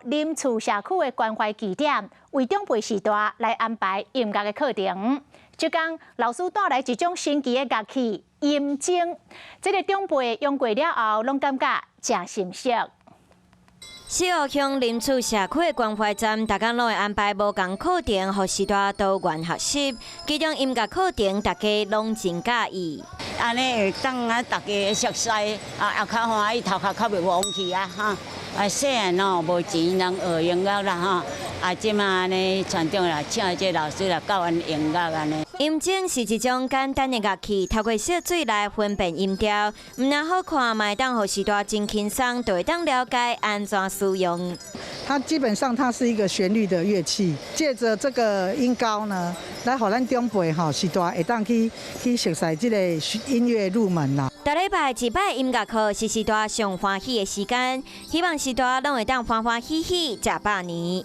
林厝社区的关怀据点，为长辈时代来安排音乐的课程。即天，老师带来一种新奇的乐器——音箏。这个长辈用过了后，拢感觉真熟悉。西湖乡林厝社区的关怀站，大家拢会安排无同课程，互时代多元学习。其中音乐课程，大家拢真喜意。安尼会当啊，大家熟悉也较欢喜，头壳较袂忘去啊哈。细汉哦无钱通学音乐啦哈，即马安尼传统啦，请这老师来教阮音乐安尼。音箏是一种简单的乐器，透过色水来分辨音调，唔但好看，嘛会当互时代真轻松，就会当了解安怎使用。它基本上它是一个旋律的乐器，借着这个音高呢，来互咱长辈吼时代会当去熟悉这个音乐入门啦。每礼拜一摆音乐课是时代上欢喜的时间，希望时代拢会当欢欢喜喜食百年。